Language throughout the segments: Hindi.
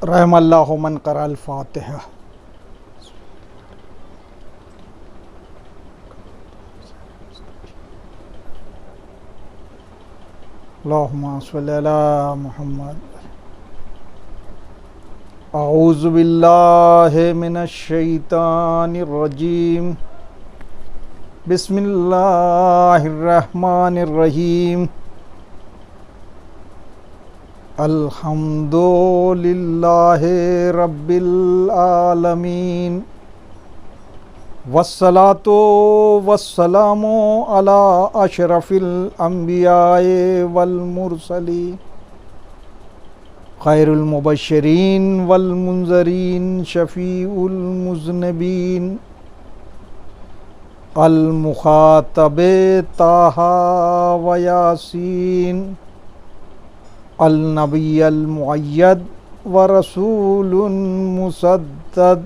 रहमल्लाहु मन क़रअल फ़ातिहा। अल्लाहुम्मा सल्लि अला मुहम्मद। अऊज़ु बिल्लाहि मिनश शैतानिर रजीम। बिस्मिल्लाहिर रहमानिर रहीम। अल्हम्दुलिल्लाहि रब्बिल आलमीन। वस्सलातु वस्सलामु अला अशरफिल अंबियाए वल मुरसलीन खैरुल मुबश्शिरीन वल मुनज़रीन शफ़ीउल मुज़निबीन अल मुखातबे ताहा व यासीन अल नबिय्युल मुअय्यद व रसूलुन मुसद्दद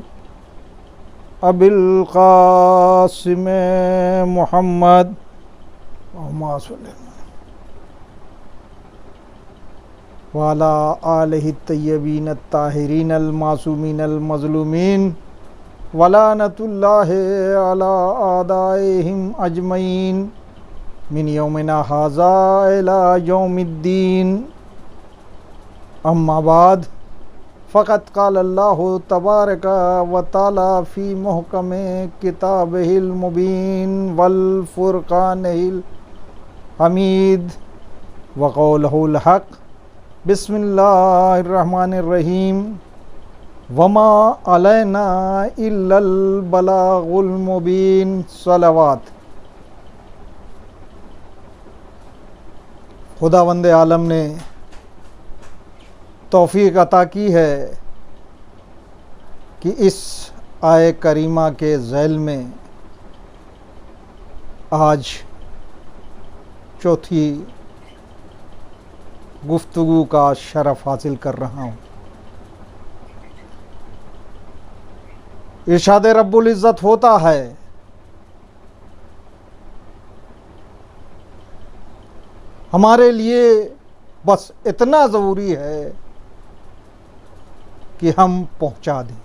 अबिल क़ासिम मुहम्मद वाला आलिहि तय्यबीन ताहिरीन अल मासूमीन अल मज़लूमीन वलानतुल्लाहि अला आदाइहिम अजमईन मिन यौमिना हाज़ा इला यौमिद्दीन। अम्मा बाद फ़क़त क़ाल अल्लाहु तबारक व तआला फ़ी मुहकमे किताबिहिल मुबीन वल फ़ुरक़ानिल हमीद व क़ौलुहुल हक़। बिस्मिल्लाहिर रहमानिर रहीम। वमा अलैना इल्लल बलागुल मुबीन। सलावत। खुदावंद आलम ने तौफ़ीक़ अता की है कि इस आय करीमा के ज़ैल में आज चौथी गुफ्तगू का शरफ़ हासिल कर रहा हूँ। इरशाद रब्बुल इज़्ज़त होता है, हमारे लिए बस इतना ज़रूरी है कि हम पहुंचा दें।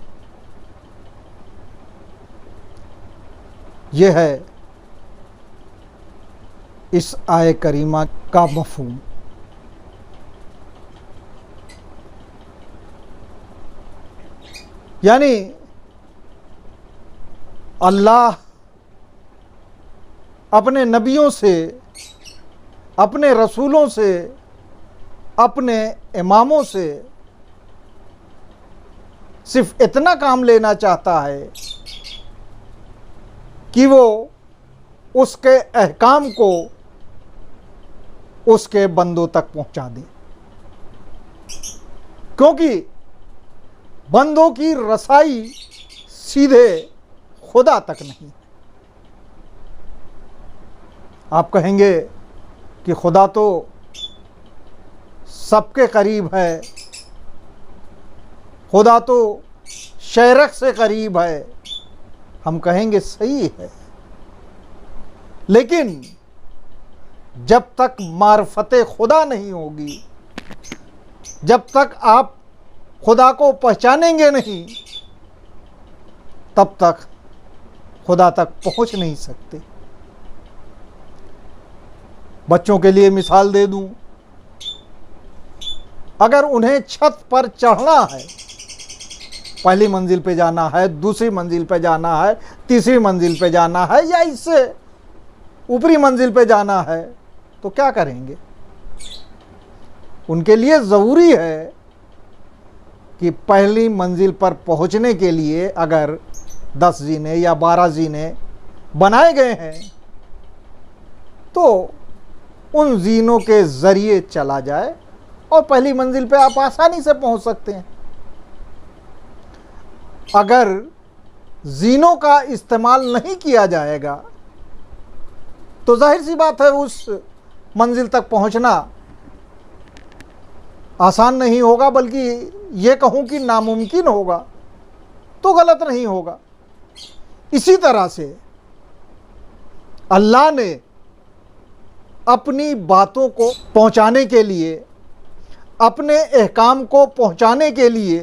यह है इस आय करीमा का मफ़हूम। यानी अल्लाह अपने नबियों से, अपने रसूलों से, अपने इमामों से सिर्फ इतना काम लेना चाहता है कि वो उसके अहकाम को उसके बंदों तक पहुंचा दें, क्योंकि बंदों की रसाई सीधे खुदा तक नहीं। आप कहेंगे कि खुदा तो सबके करीब है, खुदा तो शरक से करीब है। हम कहेंगे सही है, लेकिन जब तक मार्फते खुदा नहीं होगी, जब तक आप खुदा को पहचानेंगे नहीं, तब तक खुदा तक पहुंच नहीं सकते। बच्चों के लिए मिसाल दे दूं, अगर उन्हें छत पर चढ़ना है, पहली मंजिल पे जाना है, दूसरी मंजिल पे जाना है, तीसरी मंजिल पे जाना है, या इससे ऊपरी मंजिल पे जाना है, तो क्या करेंगे? उनके लिए ज़रूरी है कि पहली मंजिल पर पहुंचने के लिए अगर 10 जीने या 12 जीने बनाए गए हैं, तो उन जीनों के ज़रिए चला जाए और पहली मंजिल पे आप आसानी से पहुंच सकते हैं। अगर जीनों का इस्तेमाल नहीं किया जाएगा तो जाहिर सी बात है उस मंजिल तक पहुंचना आसान नहीं होगा, बल्कि ये कहूं कि नामुमकिन होगा तो गलत नहीं होगा। इसी तरह से अल्लाह ने अपनी बातों को पहुंचाने के लिए अपने अहकाम को पहुंचाने के लिए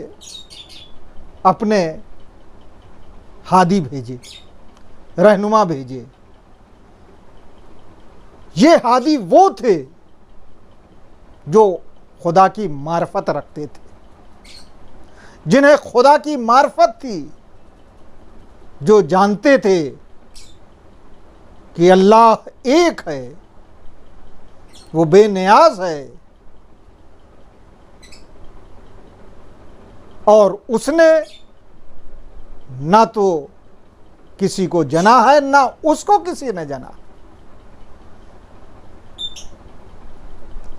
अपने हादी भेजे, रहनुमा भेजे। ये हादी वो थे जो खुदा की मार्फत रखते थे, जिन्हें खुदा की मार्फत थी, जो जानते थे कि अल्लाह एक है, वो बेनियाज है और उसने ना तो किसी को जना है, ना उसको किसी ने जना।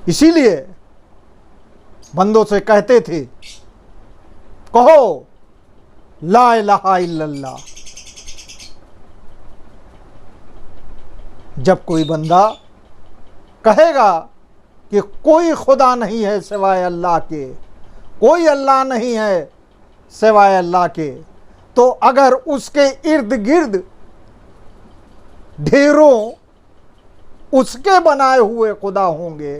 इसीलिए बंदों से कहते थे, कहो ला इलाहा इल्लल्लाह। जब कोई बंदा कहेगा कि कोई खुदा नहीं है सिवाय अल्लाह के, कोई अल्लाह नहीं है सिवाय अल्लाह के, तो अगर उसके इर्द गिर्द ढेरों उसके बनाए हुए खुदा होंगे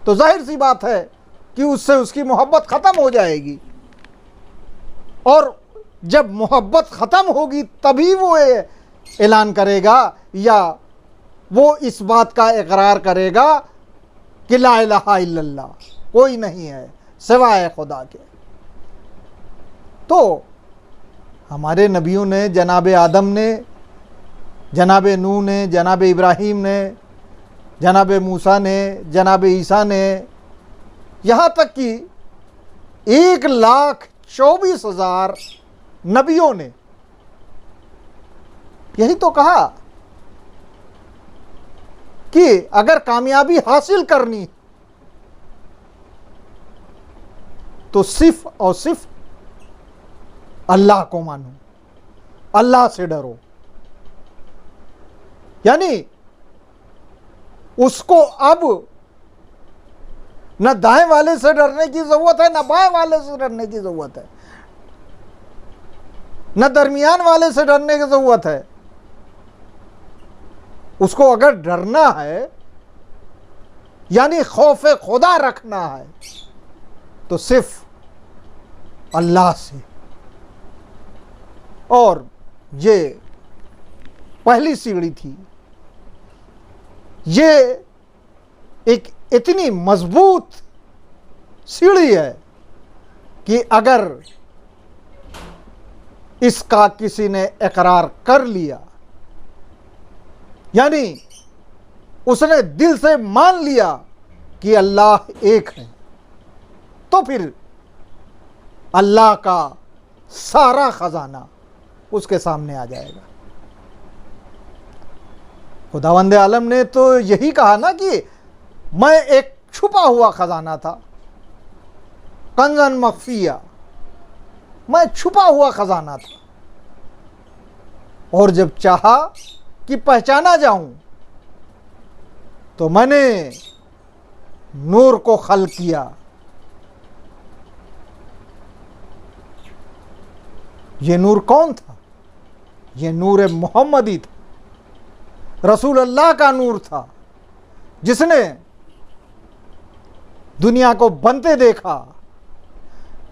तो जाहिर सी बात है कि उससे उसकी मोहब्बत ख़त्म हो जाएगी। और जब मोहब्बत ख़त्म होगी तभी वो ऐलान करेगा या वो इस बात का इकरार करेगा कि ला इलाहा इल्लल्लाह, कोई नहीं है सिवाय खुदा के। तो हमारे नबियों ने, जनाब आदम ने, जनाब नूह ने, जनाब इब्राहीम ने, जनाब मूसा ने, जनाब ईसा ने, यहाँ तक कि 1,24,000 नबियों ने यही तो कहा कि अगर कामयाबी हासिल करनी तो सिर्फ और सिर्फ अल्लाह को मानो, अल्लाह से डरो। यानी उसको अब न दाएं वाले से डरने की जरूरत है, न बाएं वाले से डरने की जरूरत है, न दरमियान वाले से डरने की जरूरत है। उसको अगर डरना है यानी खौफ खुदा रखना है तो सिर्फ अल्लाह से। और ये पहली सीढ़ी थी। ये एक इतनी मजबूत सीढ़ी है कि अगर इसका किसी ने इकरार कर लिया, यानी उसने दिल से मान लिया कि अल्लाह एक है, तो फिर अल्लाह का सारा खजाना उसके सामने आ जाएगा। खुदावंद आलम ने तो यही कहा ना कि मैं एक छुपा हुआ खजाना था, कंजन मख्फिया, मैं छुपा हुआ खजाना था। और जब चाहा कि पहचाना जाऊं तो मैंने नूर को खल किया। ये नूर कौन था? ये नूर मोहम्मदी था, रसूल अल्लाह का नूर था, जिसने दुनिया को बनते देखा,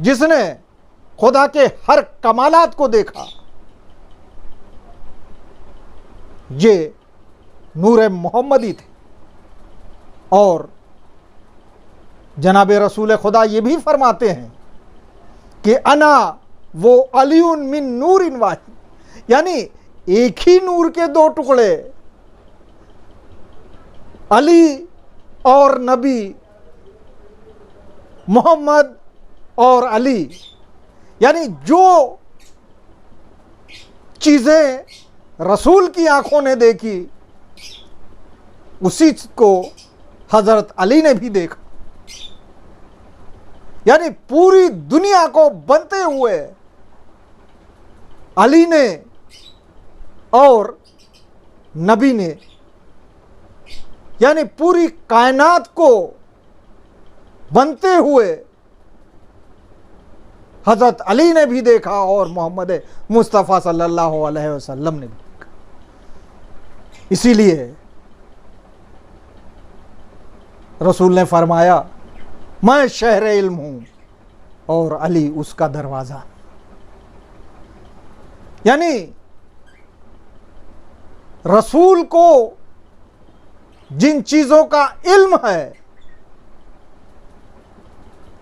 जिसने खुदा के हर कमालात को देखा। ये नूर मोहम्मदी थे। और जनाब रसूल खुदा ये भी फरमाते हैं कि अना वो अलीउन मिन नूरिन वाहिद, यानी एक ही नूर के दो टुकड़े, अली और नबी, मोहम्मद और अली। यानी जो चीजें रसूल की आंखों ने देखी उसी को हजरत अली ने भी देखा। यानी पूरी दुनिया को बनते हुए अली ने और नबी ने, यानी पूरी कायनात को बनते हुए हजरत अली ने भी देखा और मोहम्मद मुस्तफ़ा सल्लल्लाहु अलैहि वसल्लम ने भी देखा। इसीलिए रसूल ने फरमाया, मैं शहर इल्म हूं और अली उसका दरवाजा। यानी रसूल को जिन चीजों का इल्म है,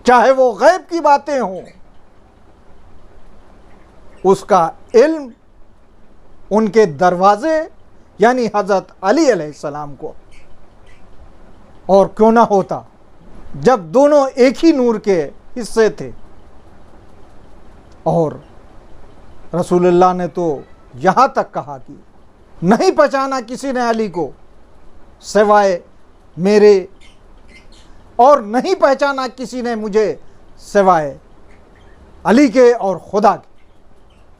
चाहे वो गैब की बातें हों, उसका इल्म उनके दरवाजे यानी हजरत अली अलैहिस्सलाम को। और क्यों ना होता जब दोनों एक ही नूर के हिस्से थे। और रसूलुल्लाह ने तो यहां तक कहा कि नहीं पहचाना किसी ने अली को सिवाय मेरे, और नहीं पहचाना किसी ने मुझे सिवाय अली के और खुदा के।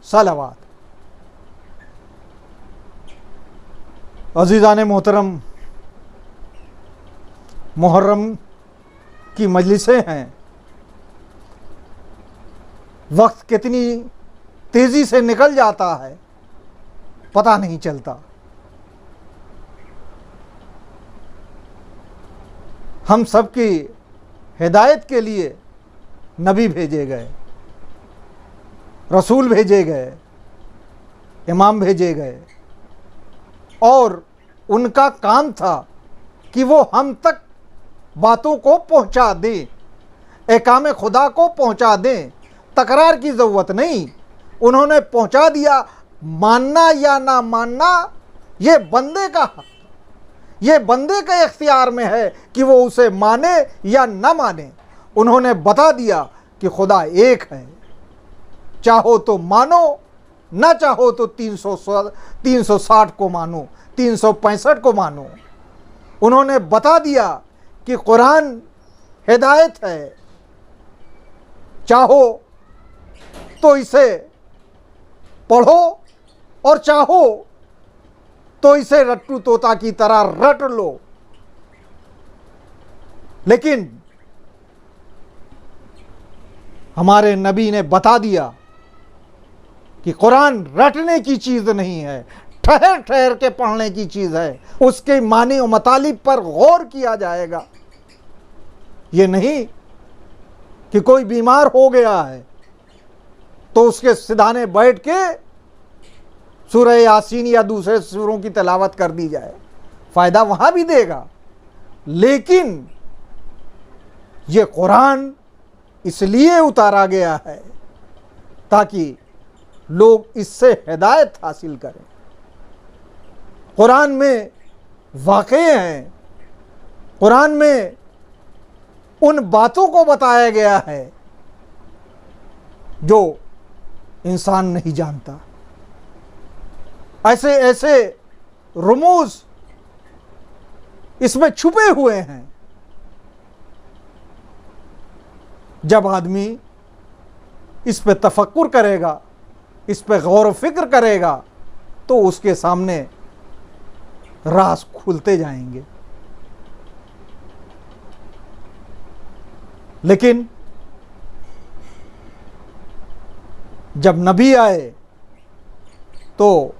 सलावत। अज़ीज़ान मोहतरम, मुहर्रम की मजलिसें हैं। वक्त कितनी तेजी से निकल जाता है पता नहीं चलता। हम सबकी हिदायत के लिए नबी भेजे गए, रसूल भेजे गए, इमाम भेजे गए, और उनका काम था कि वो हम तक बातों को पहुंचा दें, एकाम खुदा को पहुंचा दें। तकरार की ज़रूरत नहीं, उन्होंने पहुंचा दिया। मानना या ना मानना ये बंदे का, ये बंदे के इख्तियार में है कि वो उसे माने या ना माने। उन्होंने बता दिया कि खुदा एक है, चाहो तो मानो, ना चाहो तो 360 को मानो, 365 को मानो। उन्होंने बता दिया कि कुरान हिदायत है, चाहो तो इसे पढ़ो और चाहो तो इसे रट्टू तोता की तरह रट लो। लेकिन हमारे नबी ने बता दिया कि कुरान रटने की चीज नहीं है, ठहर ठहर के पढ़ने की चीज है। उसके मानी और मतालिब पर गौर किया जाएगा। ये नहीं कि कोई बीमार हो गया है तो उसके सिधाने बैठ के सूरह यासीन या दूसरे सूरों की तिलावत कर दी जाए, फायदा वहां भी देगा। लेकिन ये कुरान इसलिए उतारा गया है ताकि लोग इससे हिदायत हासिल करें। कुरान में वाक़े हैं, कुरान में उन बातों को बताया गया है जो इंसान नहीं जानता। ऐसे ऐसे रुमूज इसमें छुपे हुए हैं। जब आदमी इस पे तफक्कुर करेगा, इस पे गौर व फिक्र करेगा, तो उसके सामने राज खुलते जाएंगे। लेकिन जब नबी आए तो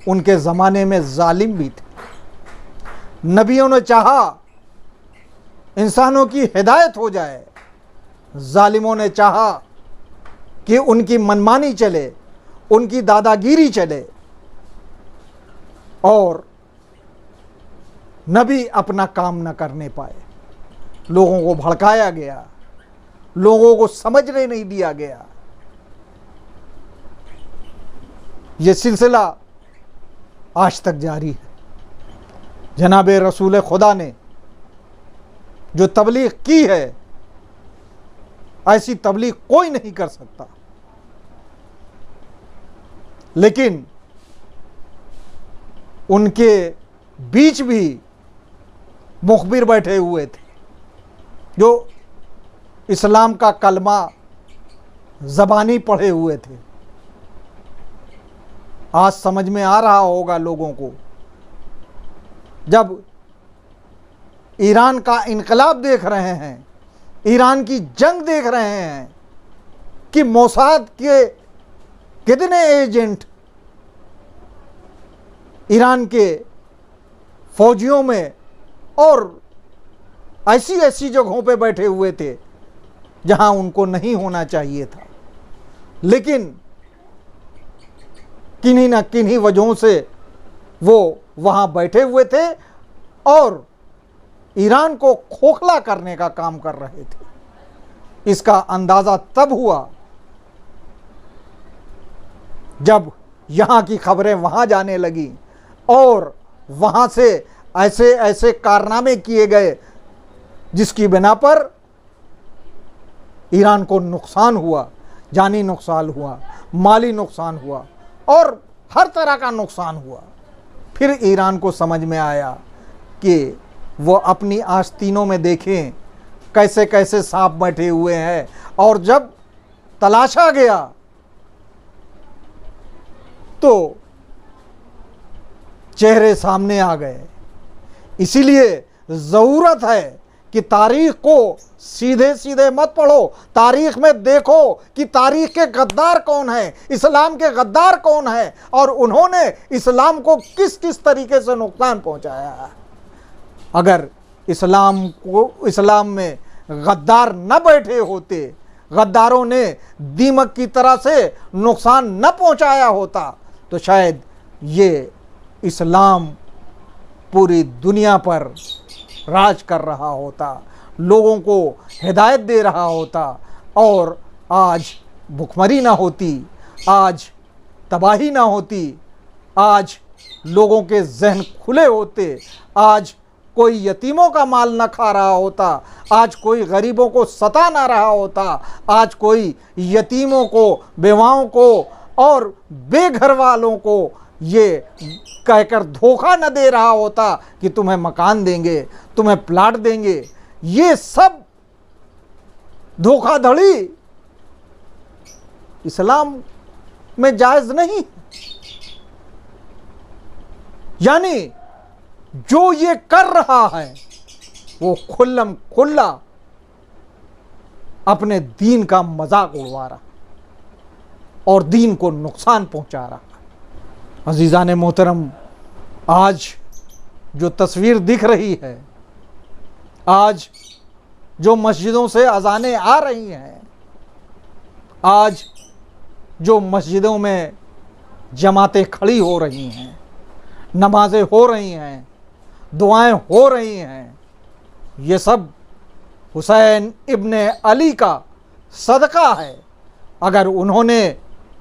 उनके ज़माने में जालिम भी थे। नबियों ने चाहा इंसानों की हिदायत हो जाए, जालिमों ने चाहा कि उनकी मनमानी चले, उनकी दादागिरी चले, और नबी अपना काम न करने पाए। लोगों को भड़काया गया, लोगों को समझने नहीं दिया गया। ये सिलसिला आज तक जारी है। जनाब रसूल खुदा ने जो तबलीग की है, ऐसी तबलीग कोई नहीं कर सकता। लेकिन उनके बीच भी मुखबिर बैठे हुए थे जो इस्लाम का कलमा ज़बानी पढ़े हुए थे। आज समझ में आ रहा होगा लोगों को, जब ईरान का इनकलाब देख रहे हैं, ईरान की जंग देख रहे हैं कि मोसाद के कितने एजेंट ईरान के फौजियों में और ऐसी ऐसी जगहों पे बैठे हुए थे जहां उनको नहीं होना चाहिए था, लेकिन किन्हीं न किन्हीं वजहों से वो वहां बैठे हुए थे और ईरान को खोखला करने का काम कर रहे थे। इसका अंदाजा तब हुआ जब यहां की खबरें वहां जाने लगी और वहां से ऐसे ऐसे कारनामे किए गए जिसकी बिना पर ईरान को नुकसान हुआ, जानी नुकसान हुआ, माली नुकसान हुआ और हर तरह का नुकसान हुआ। फिर ईरान को समझ में आया कि वो अपनी आस्तीनों में देखें कैसे कैसे सांप बैठे हुए हैं, और जब तलाशा गया तो चेहरे सामने आ गए। इसीलिए ज़रूरत है कि तारीख को सीधे सीधे मत पढ़ो, तारीख में देखो कि तारीख के गद्दार कौन है, इस्लाम के गद्दार कौन है और उन्होंने इस्लाम को किस किस तरीके से नुकसान पहुंचाया है। अगर इस्लाम में गद्दार न बैठे होते, गद्दारों ने दीमक की तरह से नुकसान न पहुंचाया होता, तो शायद ये इस्लाम पूरी दुनिया पर राज कर रहा होता, लोगों को हिदायत दे रहा होता और आज भुखमरी ना होती, आज तबाही ना होती, आज लोगों के जहन खुले होते, आज कोई यतीमों का माल न खा रहा होता, आज कोई गरीबों को सता ना रहा होता, आज कोई यतीमों को, बेवाओं को और बेघर वालों को ये कहकर धोखा न दे रहा होता कि तुम्हें मकान देंगे, तुम्हें प्लाट देंगे। ये सब धोखाधड़ी इस्लाम में जायज नहीं। यानी जो ये कर रहा है वो खुल्लम खुल्ला अपने दीन का मजाक उड़वा रहा और दीन को नुकसान पहुंचा रहा। अजीज़ान मोहतरम, आज जो तस्वीर दिख रही है, आज जो मस्जिदों से अजानें आ रही हैं, आज जो मस्जिदों में जमातें खड़ी हो रही हैं, नमाजें हो रही हैं, दुआएं हो रही हैं, ये सब हुसैन इब्ने अली का सदका है। अगर उन्होंने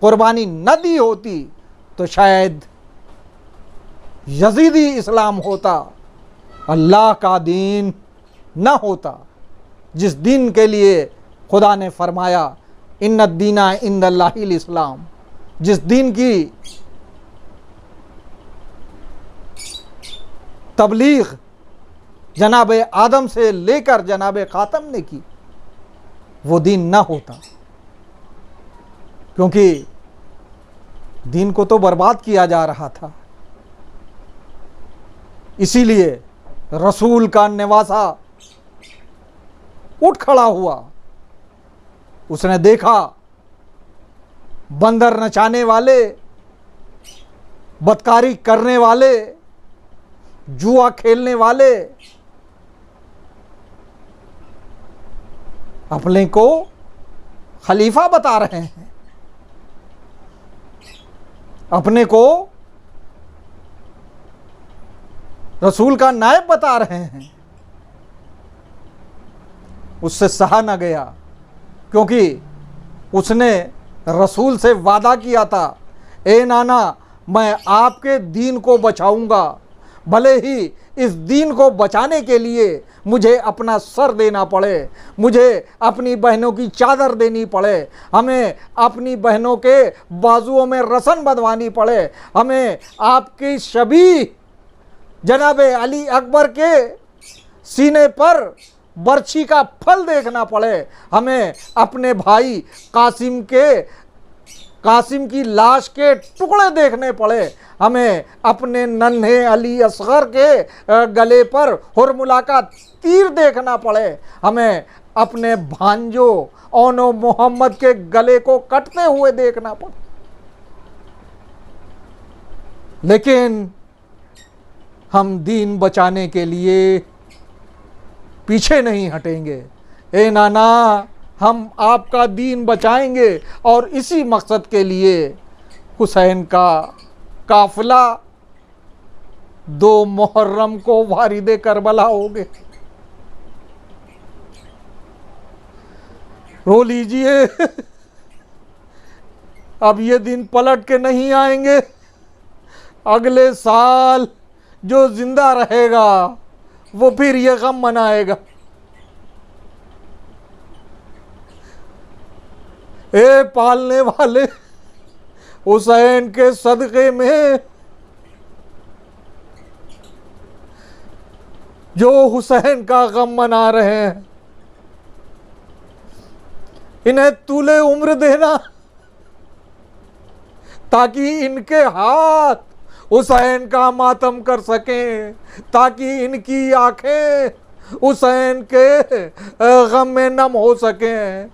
कुर्बानी न दी होती तो शायद यजीदी इस्लाम होता, अल्लाह का दीन न होता, जिस दीन के लिए खुदा ने फरमाया इन्नद दीना इंदल्लाहिल इस्लाम, जिस दीन की तबलीग जनाब आदम से लेकर जनाब खातम ने की, वो दीन न होता। क्योंकि दीन को तो बर्बाद किया जा रहा था। इसीलिए रसूल का निवासा उठ खड़ा हुआ, उसने देखा बंदर नचाने वाले, बदकारी करने वाले, जुआ खेलने वाले अपने को खलीफा बता रहे हैं, अपने को रसूल का नायब बता रहे हैं। उससे सहा न गया, क्योंकि उसने रसूल से वादा किया था, ए नाना मैं आपके दीन को बचाऊंगा, भले ही इस दीन को बचाने के लिए मुझे अपना सर देना पड़े, मुझे अपनी बहनों की चादर देनी पड़े, हमें अपनी बहनों के बाजुओं में रसन बंधवानी पड़े, हमें आपकी शबीह जनाब अली अकबर के सीने पर बर्छी का फल देखना पड़े, हमें अपने भाई कासिम की लाश के टुकड़े देखने पड़े, हमें अपने नन्हे अली असगर के गले पर हुरमुला का तीर देखना पड़े, हमें अपने भांजो ओनो मोहम्मद के गले को कटते हुए देखना पड़े। लेकिन हम दीन बचाने के लिए पीछे नहीं हटेंगे। ए नाना हम आपका दीन बचाएंगे। और इसी मकसद के लिए हुसैन का काफिला 2 मुहर्रम को वारिद करबला हो गए। रो लीजिए, अब ये दिन पलट के नहीं आएंगे। अगले साल जो जिंदा रहेगा वो फिर ये गम मनाएगा। ए पालने वाले, हुसैन के सदक़े में जो हुसैन का गम मना रहे हैं, इन्हें तूले उम्र देना ताकि इनके हाथ हुसैन का मातम कर सकें, ताकि इनकी आंखें हुसैन के गम में नम हो सकें।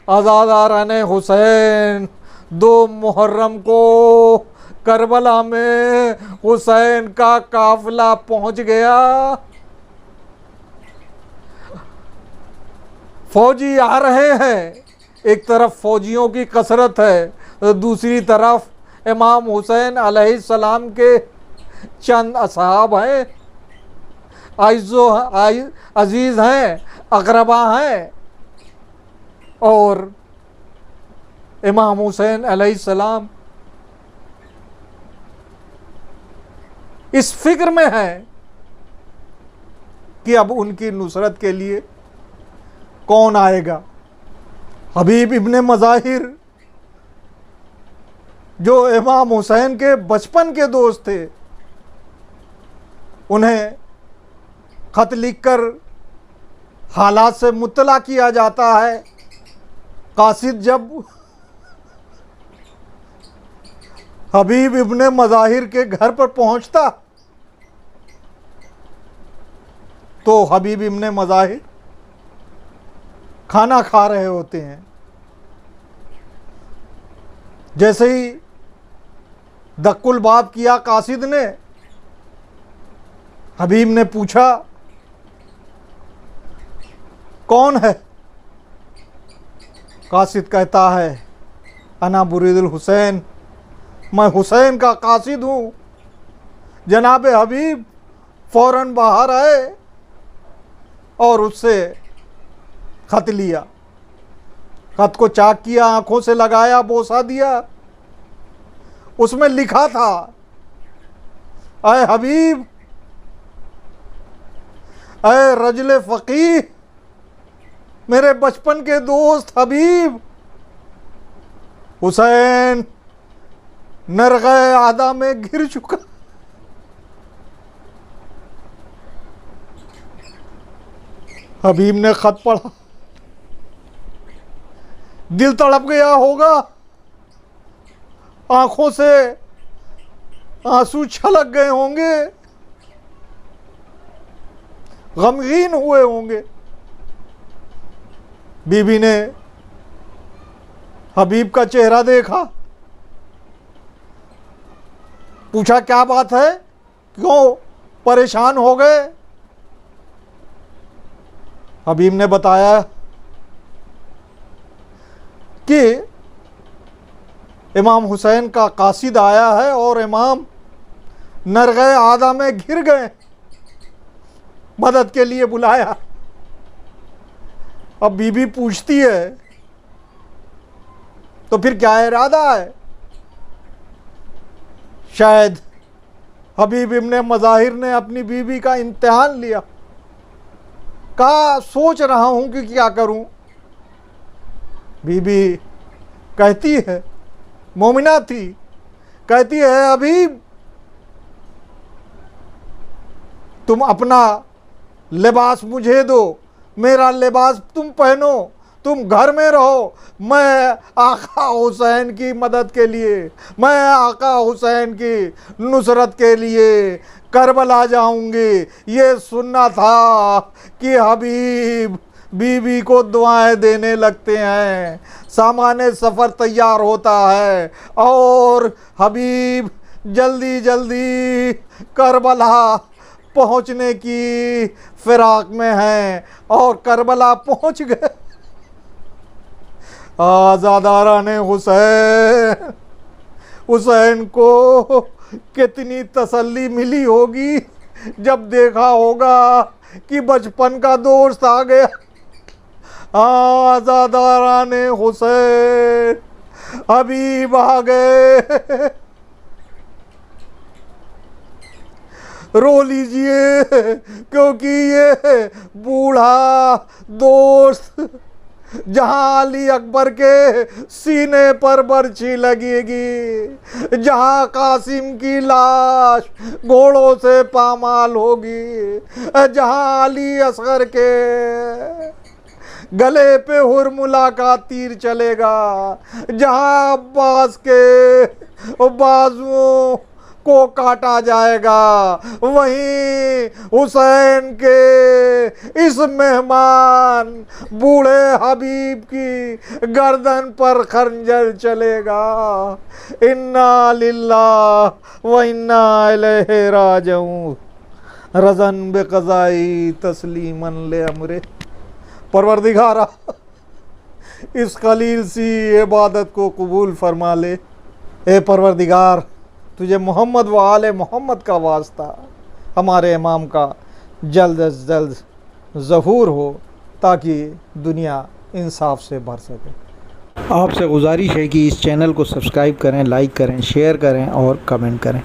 आज़ादारान हुसैन 2 मुहर्रम को करबला में हुसैन का काफिला पहुंच गया। फौजी आ रहे हैं, एक तरफ फौजियों की कसरत है, तो दूसरी तरफ इमाम हुसैन अलैहिस्सलाम के चंद असहाब हैं, अजीज हैं, अकरबा हैं, और इमाम हुसैन अलैहिस्सलाम इस फिक्र में है कि अब उनकी नुसरत के लिए कौन आएगा। हबीब इब्ने मज़ाहिर जो इमाम हुसैन के बचपन के दोस्त थे, उन्हें खत लिखकर हालात से मुत्तला किया जाता है। कासिद जब हबीब इब्ने मज़ाहिर के घर पर पहुंचता तो हबीब इब्ने मज़ाहिर खाना खा रहे होते हैं। जैसे ही दक्कुल बाब किया कासिद ने, हबीब ने पूछा, कौन है? कासिद कहता है, अना बुरीदुल हुसैन, मैं हुसैन का कासिद हूँ। जनाब हबीब फौरन बाहर आए और उससे खत लिया, खत को चाक किया, आंखों से लगाया, बोसा दिया। उसमें लिखा था, ऐ हबीब, ऐ रजले फ़कीह, मेरे बचपन के दोस्त हबीब, हुसैन नरग़े आदा में गिर चुका। हबीब ने खत पढ़ा, दिल तड़प गया होगा, आंखों से आंसू छलक गए होंगे, गमगीन हुए होंगे। बीबी ने हबीब का चेहरा देखा, पूछा, क्या बात है, क्यों परेशान हो गए? हबीब ने बताया कि इमाम हुसैन का कासिद आया है और इमाम नरग़े आदा में घिर गए, मदद के लिए बुलाया। अब बीबी पूछती है, तो फिर क्या इरादा है? शायद हबीब इब्ने मज़ाहिर ने अपनी बीबी का इम्तिहान लिया, कहा, सोच रहा हूं कि क्या करूं। बीबी कहती है, मोमिना थी, कहती है, हबीब तुम अपना लिबास मुझे दो, मेरा लिबास तुम पहनो, तुम घर में रहो, मैं आका हुसैन की मदद के लिए, मैं आका हुसैन की नुसरत के लिए करबला जाऊंगी। ये सुनना था कि हबीब बीबी को दुआएं देने लगते हैं, सामाने सफ़र तैयार होता है और हबीब जल्दी जल्दी करबला पहुंचने की फिराक में हैं और करबला पहुंच गए। आज़ादाराने हुसैन, हुसैन को कितनी तसल्ली मिली होगी जब देखा होगा कि बचपन का दोस्त आ गया। आज़ादाराने हुसैन हबीब आ गए। रो लीजिए, क्योंकि ये बूढ़ा दोस्त जहां अली अकबर के सीने पर बर्छी लगेगी, जहां कासिम की लाश घोड़ों से पामाल होगी, जहां अली असगर के गले पे हुरमुला का तीर चलेगा, जहां अब्बास के बाजुओं को काटा जाएगा, वहीं हुसैन के इस मेहमान बूढ़े हबीब की गर्दन पर खंजर चलेगा। इन्ना लिल्लाह व इन्ना इलैहि राजिऊन। रज़न बेक़ज़ाई तस्लीमन ले अमरे। परवरदिगारा, इस खलील सी इबादत को कबूल फरमा ले। ए परवरदिगार, तुझे मोहम्मद व आले मोहम्मद का वास्ता हमारे इमाम का जल्द अज जल्द ज़हूर हो, ताकि दुनिया इंसाफ से भर सके। आपसे गुजारिश है कि इस चैनल को सब्सक्राइब करें, लाइक करें, शेयर करें और कमेंट करें।